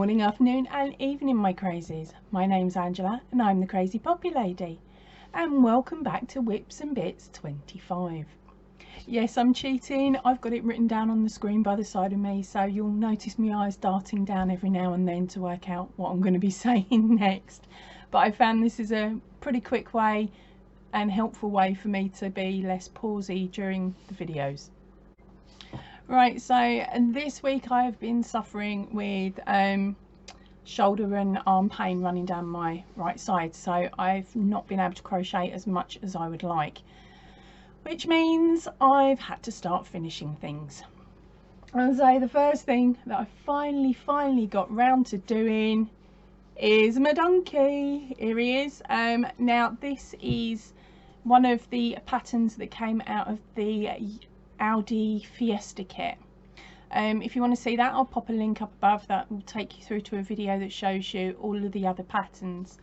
morning, afternoon and evening, my crazies. My name's Angela and I'm the Crazy Poppy Lady, and welcome back to Whips and Bits 25. Yes, I'm cheating. I've got it written down on the screen by the side of me, so you'll notice my eyes darting down every now and then to work out what I'm going to be saying next. But I found this is a pretty quick way and helpful way for me to be less pausey during the videos. Right, so this week I've been suffering with shoulder and arm pain running down my right side, so I've not been able to crochet as much as I would like, which means I've had to start finishing things. And so the first thing that I finally got round to doing is my donkey. Here he is. Now this is one of the patterns that came out of the Audi Fiesta kit. If you want to see that, I'll pop a link up above that will take you through to a video that shows you all of the other patterns,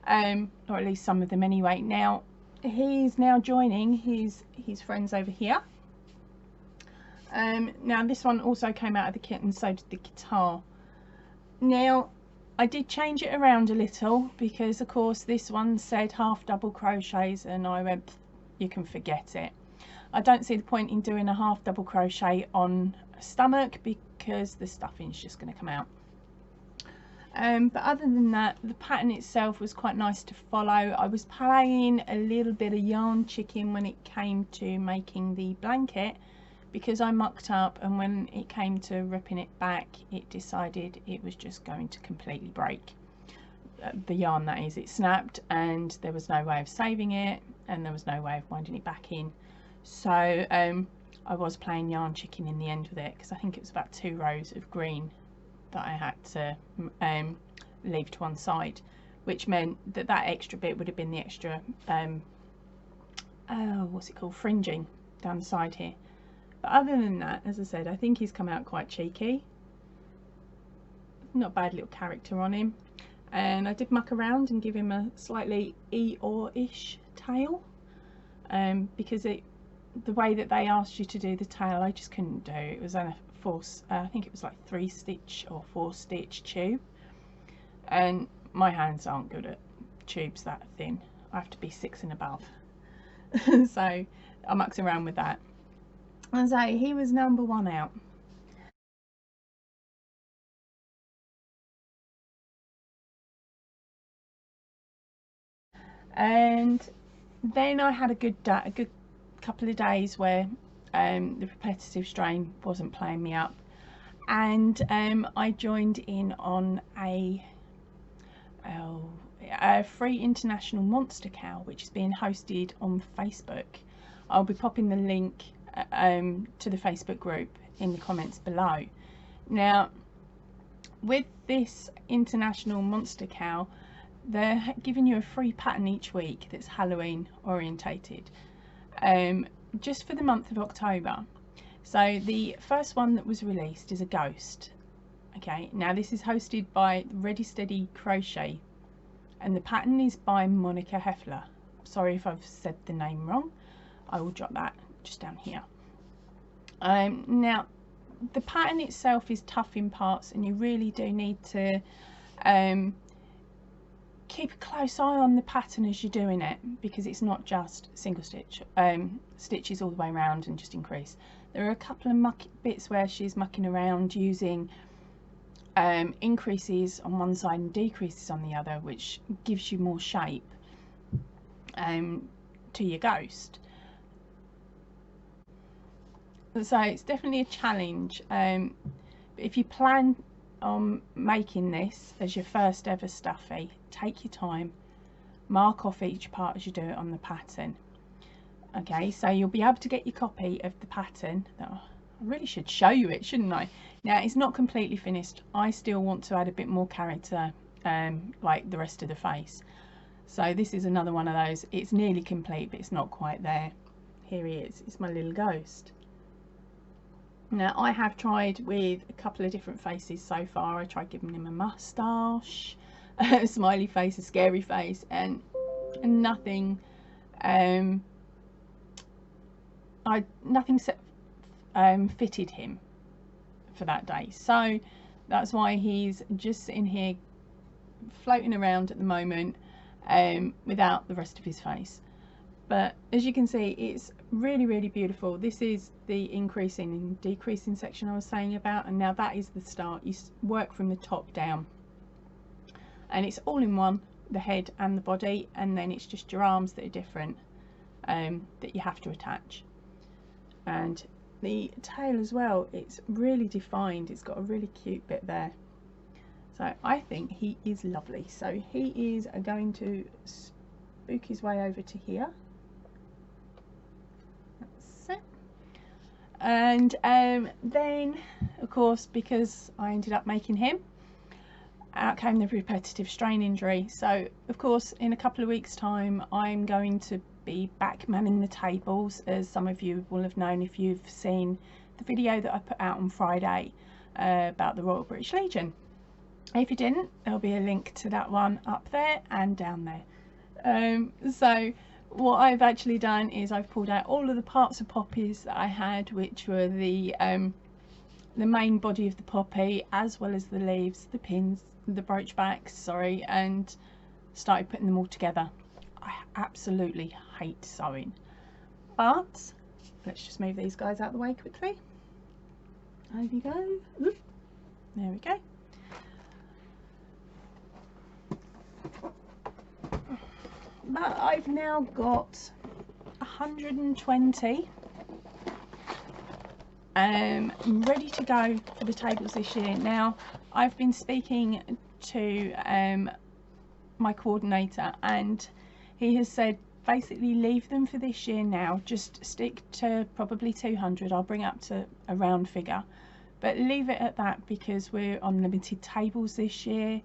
or at least some of them anyway. Now he's now joining his friends over here. Now this one also came out of the kit, and so did the guitar. Now I did change it around a little because of course this one said half double crochets and I went, you can forget it. I don't see the point in doing a half double crochet on a stomach because the stuffing's just going to come out. But other than that, the pattern itself was quite nice to follow. I was playing a little bit of yarn chicken when it came to making the blanket because I mucked up, and when it came to ripping it back it decided it was just going to completely break. The yarn, that is, it snapped and there was no way of saving it and there was no way of winding it back in. So I was playing yarn chicken in the end with it because I think it was about 2 rows of green that I had to leave to one side, which meant that that extra bit would have been the extra what's it called, fringing down the side here. But other than that, as I said, I think he's come out quite cheeky. Not a bad little character on him. And I did muck around and give him a slightly Eeyore-ish tail, because the way that they asked you to do the tail I just couldn't do. It was on a I think it was like 3-stitch or 4-stitch tube, and my hands aren't good at tubes that thin. I have to be 6 and above. So I mucked around with that, and so he was number 1 out. And then I had a good couple of days where the repetitive strain wasn't playing me up, and I joined in on a free international monster cow which is being hosted on Facebook. I'll be popping the link to the Facebook group in the comments below. Now with this international monster cow, they're giving you a free pattern each week that's Halloween orientated, just for the month of October. So the first one that was released is a ghost. Okay, now this is hosted by Ready Steady Crochet, and the pattern is by Monica Heffler. Sorry if I've said the name wrong. I will drop that just down here. Now the pattern itself is tough in parts, and you really do need to keep a close eye on the pattern as you're doing it, because it's not just single stitch stitches all the way around and just increase. There are a couple of bits where she's mucking around using increases on one side and decreases on the other, which gives you more shape to your ghost. So it's definitely a challenge. If you plan on making this as your first ever stuffy, take your time, mark off each part as you do it on the pattern. Okay, so you'll be able to get your copy of the pattern. I really should show you it, shouldn't I? Now it's not completely finished. I still want to add a bit more character, like the rest of the face. So this is another one of those. It's nearly complete but it's not quite there. Here he is. It's my little ghost. Now I have tried with a couple of different faces so far. I tried giving him a moustache, a smiley face, a scary face, and nothing fitted him for that day. So That's why he's just sitting here floating around at the moment without the rest of his face. But as you can see, it's really, really beautiful. This is the increasing and decreasing section I was saying about, and now that is the start. You work from the top down, and it's all in one, the head and the body, and then it's just your arms that are different, that you have to attach. And the tail as well, it's really defined. It's got a really cute bit there. So I think he is lovely. So he is going to spook his way over to here. That's it. And then, of course, because I ended up making him, out came the repetitive strain injury. So, of course, in a couple of weeks' time, I'm going to be back manning the tables, as some of you will have known if you've seen the video that I put out on Friday about the Royal British Legion. If you didn't, there'll be a link to that one up there and down there. So what I've actually done is I've pulled out all of the parts of poppies that I had, which were the main body of the poppy, as well as the leaves, the pins, the brooch backs, sorry, and started putting them all together. I absolutely hate sewing, but let's just move these guys out of the way quickly. There we go. Oop. There we go. But I've now got 120 ready to go for the tables this year. Now, I've been speaking to my coordinator, and he has said basically leave them for this year now, just stick to probably 200. I'll bring up to a round figure, but leave it at that because we're on limited tables this year,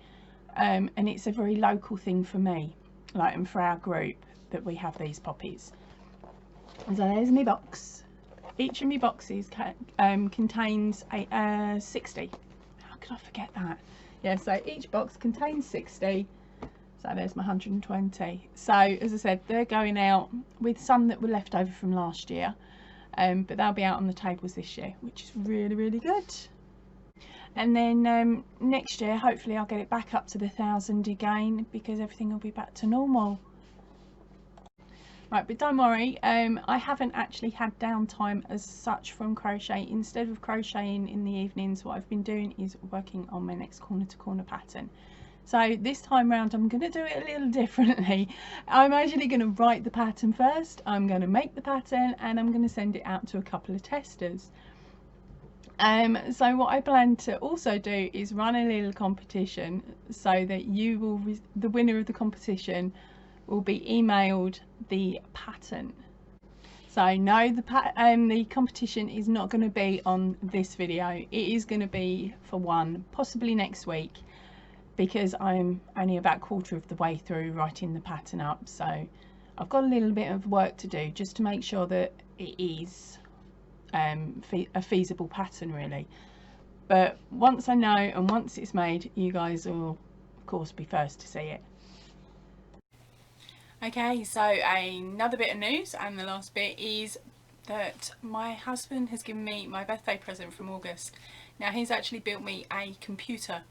and it's a very local thing for me, like, and for our group, that we have these poppies. So there's my box. Each of my boxes contains 60. How could I forget that? Yeah, so each box contains 60. So there's my 120. So as I said, they're going out with some that were left over from last year, but they'll be out on the tables this year, which is really, really good. And then next year, hopefully I'll get it back up to the 1,000 again, because everything will be back to normal. Right, but don't worry, I haven't actually had downtime as such from crochet. Instead of crocheting in the evenings, what I've been doing is working on my next corner to corner pattern. So this time round I'm going to do it a little differently. I'm actually going to write the pattern first, I'm going to make the pattern, and I'm going to send it out to a couple of testers. So what I plan to also do is run a little competition, so that you will, the winner of the competition will be emailed the pattern. So no, the competition is not going to be on this video. It is going to be for one, possibly next week, because I'm only about a quarter of the way through writing the pattern up. So I've got a little bit of work to do just to make sure that it is a feasible pattern, really. But once I know and once it's made, you guys will of course be first to see it. Okay, so another bit of news, and the last bit is that my husband has given me my birthday present from August. Now he's actually built me a computer,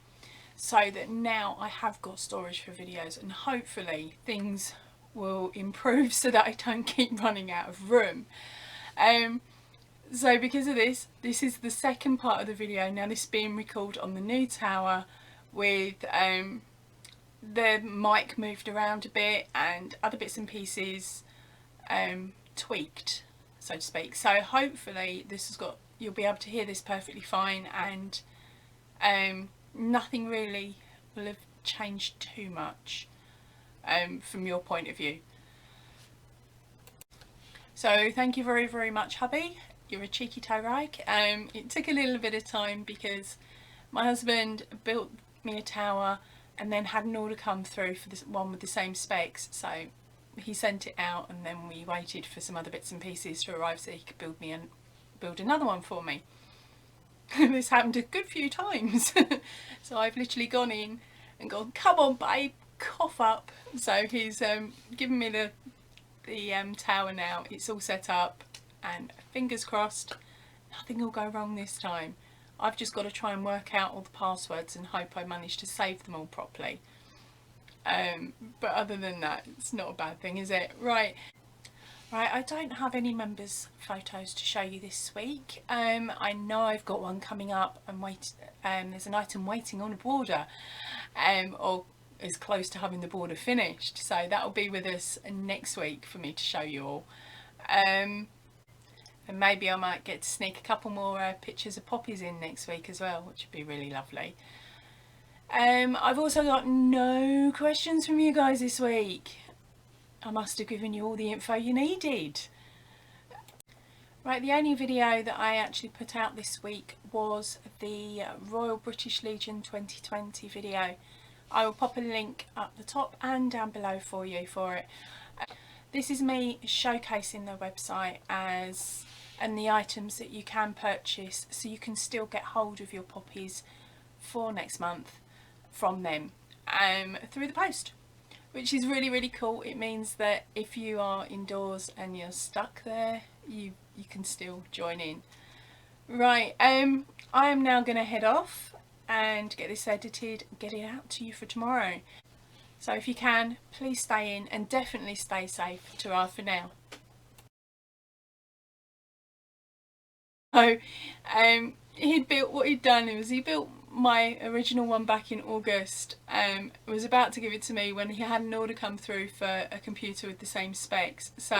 so that now I have got storage for videos, and hopefully things will improve so that I don't keep running out of room. So because of this is the second part of the video. Now this is being recorded on the new tower with the mic moved around a bit and other bits and pieces tweaked, so to speak. So hopefully this has got, you'll be able to hear this perfectly fine, and nothing really will have changed too much from your point of view. So thank you very, very much, hubby. You're a cheeky toe rag. It took a little bit of time because my husband built me a tower and then had an order come through for this one with the same specs, so he sent it out, and then we waited for some other bits and pieces to arrive so he could build another one for me. This happened a good few times. So I've literally gone in and gone, come on babe, cough up. So he's given me the tower now. It's all set up, and fingers crossed nothing will go wrong this time. I've just got to try and work out all the passwords and hope I manage to save them all properly. But other than that, it's not a bad thing, is it? Right, I don't have any members' photos to show you this week. I know I've got one coming up and there's an item waiting on a border, or is close to having the border finished, so that'll be with us next week for me to show you all. And maybe I might get to sneak a couple more pictures of poppies in next week as well, which would be really lovely. I've also got no questions from you guys this week. I must have given you all the info you needed. Right, the only video that I actually put out this week was the Royal British Legion 2020 video. I will pop a link up the top and down below for you for it. This is me showcasing their website and the items that you can purchase, so you can still get hold of your poppies for next month from them through the post, which is really cool. It means that if you are indoors and you're stuck there, you can still join in. Right, I am now going to head off and get this edited, get it out to you for tomorrow. So if you can, please stay in and definitely stay safe. Ta-ra for now. So he'd built, what he'd done was he built my original one back in August. Was about to give it to me when he had an order come through for a computer with the same specs. So